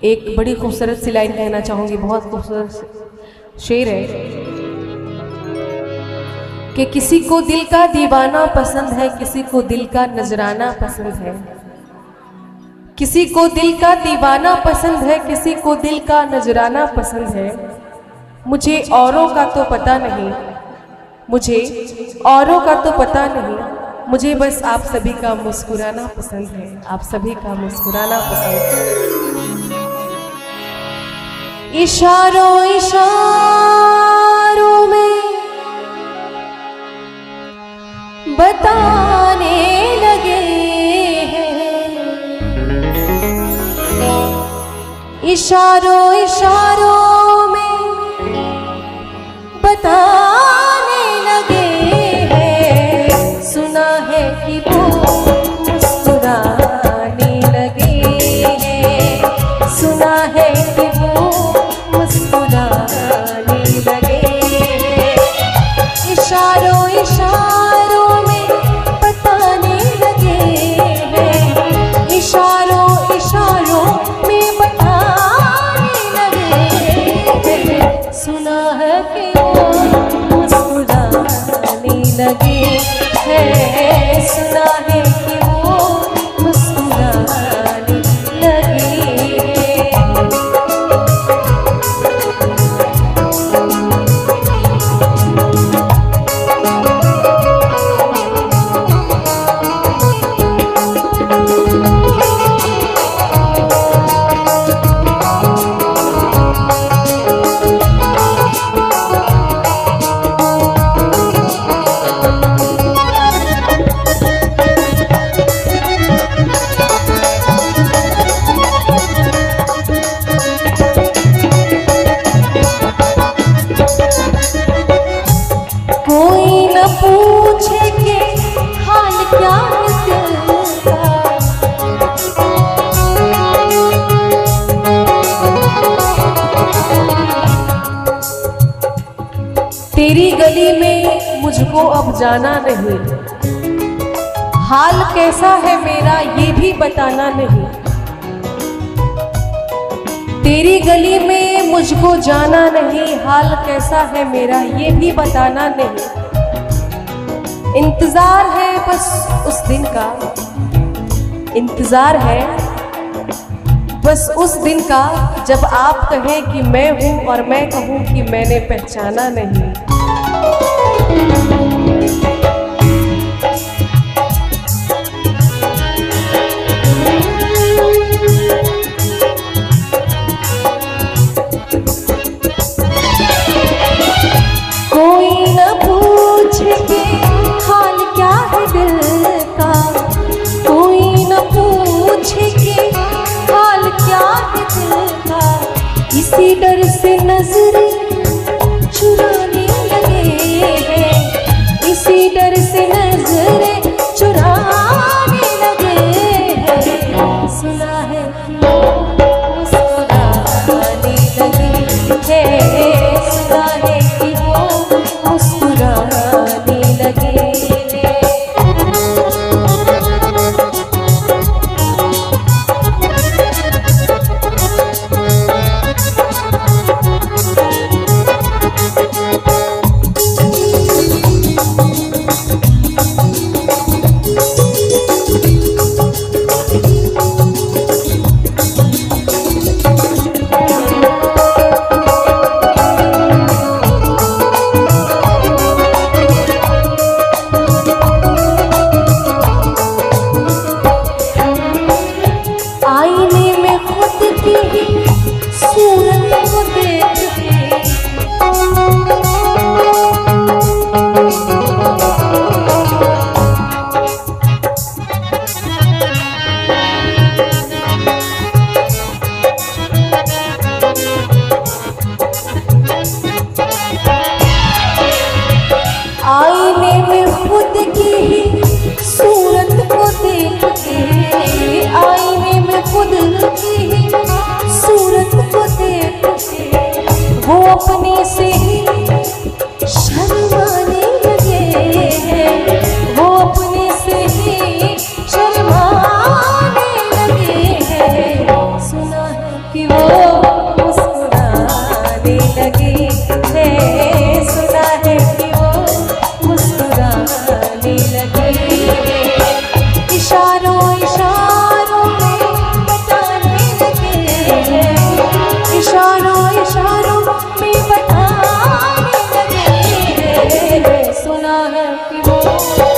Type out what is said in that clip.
एक बड़ी खूबसूरत सी लाइन कहना चाहूँगी, बहुत खूबसूरत शेर है कि किसी को दिल का दीवाना पसंद है, किसी को दिल का नजराना पसंद है, किसी को दिल का दीवाना पसंद है, किसी को दिल का नजराना पसंद है। मुझे औरों का तो पता नहीं, मुझे औरों का तो पता नहीं, मुझे बस आप सभी का मुस्कुराना पसंद है, आप सभी का मुस्कुराना पसंद है। इशारों इशारों में बताने लगे हैं, इशारों इशारों में बताने लगे हैं। सुना है कि वो मुस्कुराने लगे हैं, सुना है कि वो मुस्कुराने लगे हैं। इशारों इशारों में बताने लगे हैं, इशारों इशारों में बताने लगे हैं। सुना है कि वो मुस्कुराने लगे हैं, सुना है कि वो मुस्कुराने लगे हैं। कोई न पूछे कि हाल क्या है दिल का, तेरी गली में मुझको अब जाना नहीं, हाल कैसा है मेरा ये भी बताना नहीं। तेरी गली में मुझको जाना नहीं, हाल कैसा है मेरा ये भी बताना नहीं। इंतजार है बस उस दिन का, इंतजार है बस उस दिन का, जब आप कहें कि मैं हूं और मैं कहूं कि मैंने पहचाना नहीं। कोई न पूछे कि हाल क्या है दिल का, कोई न पूछे कि हाल क्या है दिल का, इसी डर से नजरें चुराने लगे हैं, इसी डर से नजरें चुराने लगे हैं। सुना है कि वो मुस्कुराने लगे हैं, सुना है कि वो मुस्कुराने लगे हैं। आईने में खुद की सूरत को देख के, आईने में खुद की सूरत को देख के, आईने में खुद की सूरत को देख के, वो अपने से ही शर्माने लगे हैं, वो अपने से ही शर्माने लगे हैं। सुना है कि वो सुना है कि वो